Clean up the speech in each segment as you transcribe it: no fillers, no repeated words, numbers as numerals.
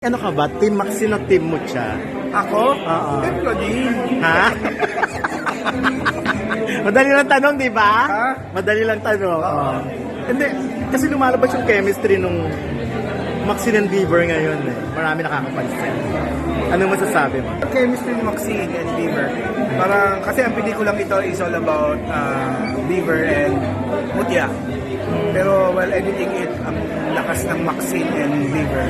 Ano ka ba? Team Maxine o Team Mucha? Ako? Oo. Templo din. Ha? Madali lang tanong, di ba? Ha? Madali lang tanong. Oo. Hindi, kasi lumalabas yung chemistry nung Maxine and Bieber ngayon. Eh. Marami nakakapansin. Ano masasabi mo? Chemistry ni Maxine and Bieber. Parang, kasi ang pelikulang ito is all about Bieber and Mutya. Pero while editing it, ang lakas ng Maxine and Bieber.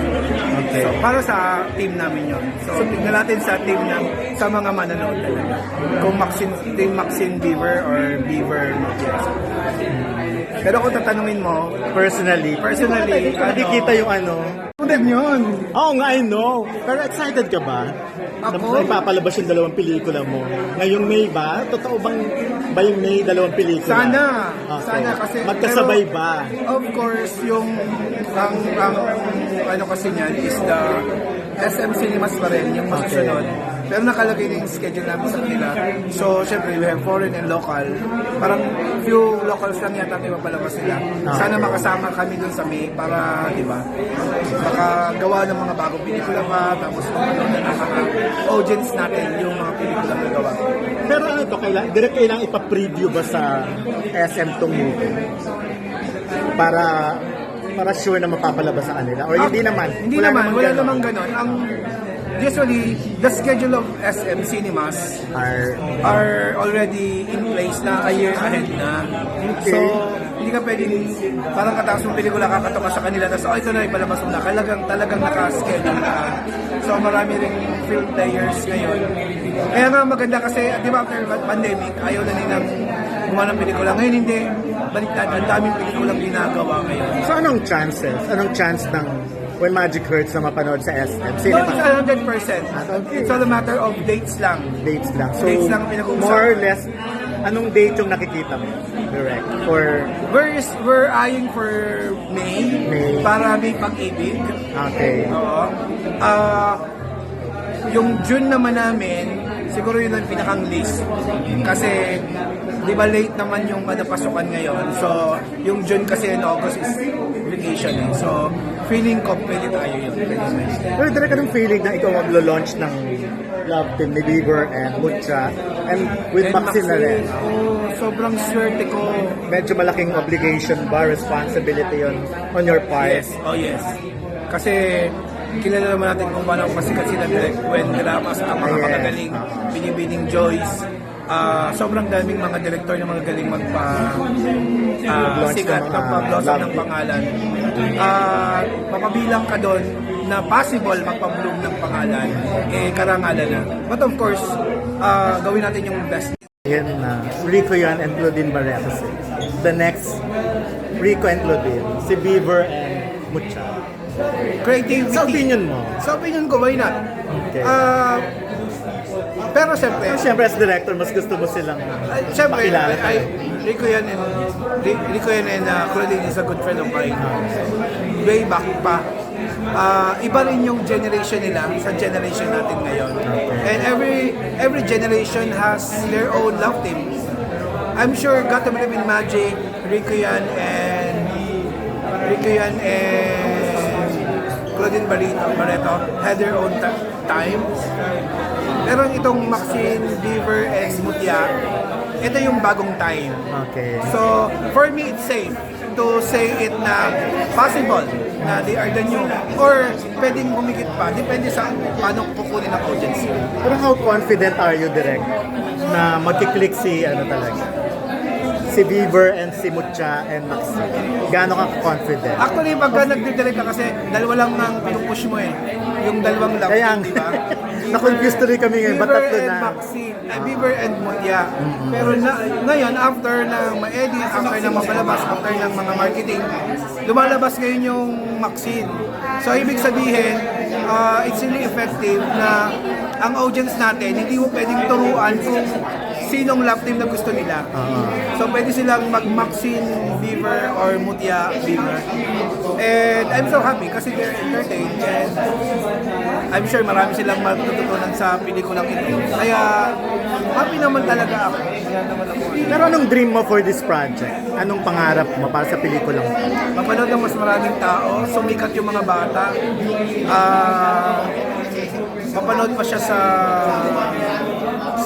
Okay. So, para sa team namin yun. So, tignan natin sa team sa mga manonood talaga. Kung team Maxine Bieber or Bieber Mutya. Pero kung tatanungin mo, Personally, nakikita yung ano. Pudem yun. Oo nga, I know. Pero excited ka ba? Ako? Na ipapalabas yung dalawang pelikula mo. Ngayong May ba? Totoo bang ba yung May dalawang pelikula? Sana. Okay. Sana kasi. Magkasabay pero, ba? Of course, yung ang ano kasi niyan is the SM Cinemas pa rin, yung masusunod. Pero nakalagay na yung schedule namin sa kanila. So, syempre, we have foreign and local. Parang few locals lang yata may mapalabas nila. Sana makasama kami dun sa May para, di ba, makagawa ng mga bagong pelikula pa, tapos mapanood na ng mga audience natin yung mga pelikula na gawa. Pero ano to, kailangan ipa-preview ba sa SM tong movie? Para sure na mapapalabas sa kanila? Or hindi naman? Hindi naman, wala namang ganon. Usually, the schedule of SM Cinemas are already in place na a year ahead na. Okay. So, hindi ka pwedeng parang katapos ng pelikula kakatok ka sa kanila tapos ito na ipalabas mo na. Talagang naka-schedule ka. So, marami ring film players ngayon. Kaya nga maganda kasi, di ba after pandemic, ayaw na nilang gumawa ng pelikula. Ngayon hindi. Baliktad, ang daming pelikulang ginagawa ngayon. So, anong chances? Anong chance ng When Magic Hurts na mapanood sa SM? No, it's 100%. Okay. It's all a matter of dates lang. Dates lang. So, Dates lang pinag-uusapan. more or less, anong date yung nakikita mo? Direct? Or, We're eyeing for May, May. para may pag-ibig. okay. Oo. Yung June naman namin, siguro yun ang pinakang list. Kasi, di ba late naman yung pasukan ngayon. So, yung June kasi in August is vacation eh. So, feeling ko pwede tayo yun. Pero direct anong feeling na ikaw maglo-launch ng Love Team ni Bieber and Mucha and with Maxine na rin? Sobrang swerte ko. Medyo malaking obligation ba, responsibility on your part? Yes, oh yes. Kasi kilala naman natin kung paano pasikat sila direct when nalapas ang mga Yes. magagaling, binibining Joyce. Sobrang daming mga director na mga galing sikat, ng mga magpa-blossom ng love pangalan. Mapabilang ka doon na possible magpa-bloom ng pangalan, karangalan na. But of course, gawin natin yung best. Yan na, Rico yan and Claudine Barreto. The next, Rico and Claudine, si Bieber and Mucha. Creativity. Sa opinion mo? Sa opinion ko, why not? Okay. Pero siyempre, Siyempre as director, mas gusto mo silang siyempre, makilala. Rico yan and Claudine is a good friend of mine. Way back pa. Iba rin yung generation nila sa generation natin ngayon. And every generation has their own love team. I'm sure Got to Believe in Magic, Rico yan and Claudine Barreto had their own time. Pero itong Maxine, Bieber, and Mutya, ito yung bagong time. Okay. So, for me, it's safe to say it na possible na they are the new or pwedeng humigit pa. Depende sa paano kukunin ng audience yun. Pero how confident are you, direct, na magkiklik si Bieber and si Mucha and Maxine? Gaano ka confident? Actually, pagka nagdidirect ka kasi, dalawa lang ang pinupush mo eh. Yung dalawang love Kaya team, di ba? na-confuse tuloy kami ngayon. Ba't tatlo Bieber and na? Maxine, Bieber and Mutya. Pero ngayon, after ng ma-edit, after ng mapalabas, after ng mga marketing, lumalabas ngayon yung Maxine. So, ibig sabihin, it's really effective na ang audience natin, hindi mo pwedeng turuan kung sinong love team na gusto nila. So, pwede silang mag-Maxine, Bieber, or Mutya, Bieber. And I'm so happy kasi they're entertained and I'm sure marami silang matututunan sa pelikulang ito. Kaya happy naman talaga ako. Kaya naman ako. Pero anong dream mo for this project? Anong pangarap mo para sa pelikulang? Mapanood ng mas maraming tao, sumikat yung mga bata. Mapanood pa siya sa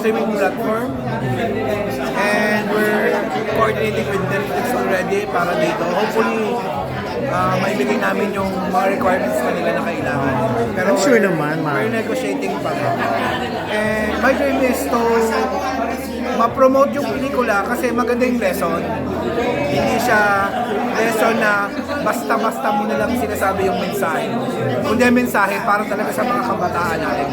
streaming platform. And we're coordinating with Netflix already para dito. Hopefully, maibigay namin yung mga requirements na nila na kailangan. Pero I'm sure naman, we're negotiating pa. And my dream is to ma-promote yung pelikula kasi maganda yung lesson. Hindi siya lesson na basta-basta mo na lang sinasabi yung mensahe. Kundi ang mensahe para talaga sa mga kabataan natin.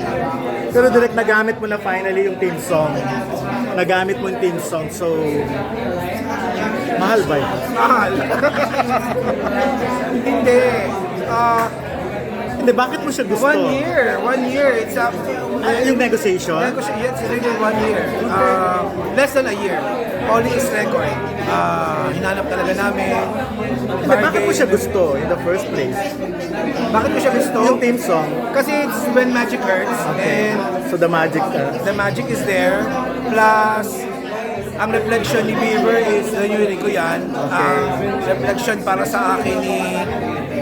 Pero direct nagamit mo na finally yung theme song. Nagamit mo yung theme song, so mahal ba yun? Mahal. Hindi. Hindi, bakit mo siya gusto? 1 year. 1 year. It's up. Yung negotiation? Yes, it's really 1 year. Less than a year. Only is record. Hinanap talaga namin. Hindi, bakit mo siya gusto in the first place? Bakit ko siya gusto? Yung theme song. Kasi it's When Magic Hurts. And So the magic, the magic is there. Plus, ang reflection ni Bieber is, yun ko yan. Reflection para sa akin ni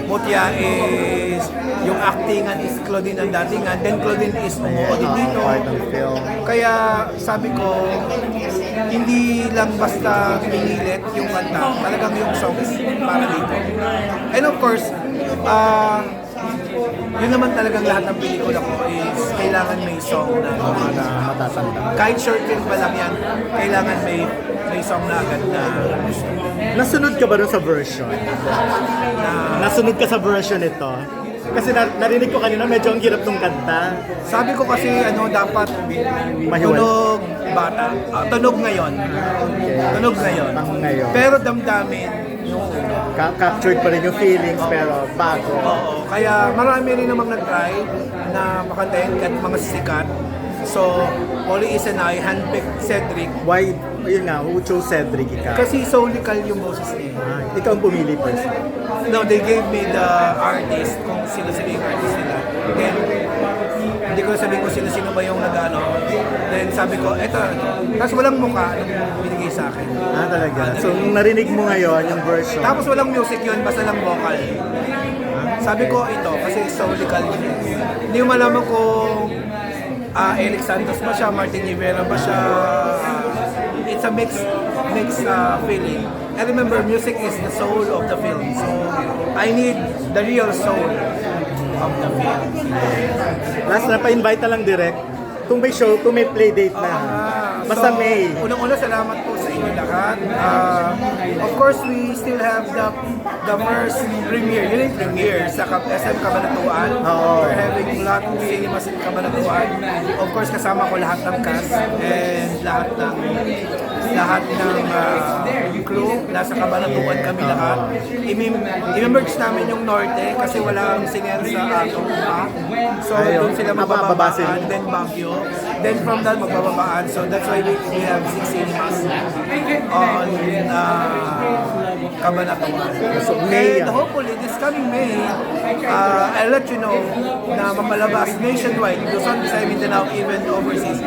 Mutya is, yung actingan is Claudine ang datingan. Then Claudine is umuo din dito. part ng film. Kaya sabi ko, hindi lang basta pinilit yung kanta, talagang yung song is para dito. And of course, yun naman talagang lahat ng pelikula ko is kailangan may song na Na matatanda. kahit short film pa lang yan, kailangan may song na agad na Nasunod ka ba dun sa version? Nasunod ka sa version ito? Kasi narinig ko kanina medyo ang hirap nung kanta. sabi ko kasi dapat Mahiwalay. tunog bata, tunog ngayon. Tunog ngayon. Pang ngayon. Pero damdamin yung Captured pa rin yung feelings pero bago. Oo, kaya marami rin namang nag-try na makantahin at mga sikat. So, Polly Is and I handpicked Cedric Why, yun nga, who chose Cedric ikaw? kasi soulical yung boses niya. Ikaw ang pumili first. No, they gave me the artist, kung sino-sino yung artist nila. Then, hindi ko sabihin kung sino-sino ba yung nag-ano. Then sabi ko, eto. Tapos walang mukha yung binigay sa akin. Talaga. So, nung narinig mo ngayon yung version, Tapos walang music yun, basta lang vocal. Sabi ko ito, kasi soulical yun. Hindi ko malaman kung Eric Santos ba siya, Martin Rivera ba siya. It's a mixed feeling. I remember music is the soul of the film. So, I need the real soul of the film. last na pa-invite na lang direct. Kung may show, kung may play date na. Basta May. Unang-una, salamat po sa inyo lahat. Of course, we still have the first premiere. Yun yung premiere sa SM Cabanatuan. Oo. We're having lot of cinemas in Cabanatuan. Of course, kasama ko lahat ng cast and lahat ng crew. Nasa Cabanatuan kami lahat. I-merge namin yung Norte kasi walang singers sa ato pa. So, doon sila magbababaan. Then Baguio. Then from that, magbababaan. So, that's why we have 6 cinemas on Cabanatuan. So, May. And hopefully, this coming May, I'll let you know na mapalabas nationwide, Luzon, Visayas, Mindanao, even overseas.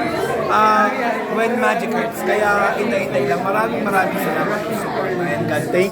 When Magic Hurts. Kaya hintay-hintay lang. Maraming salamat. Support and God. Thank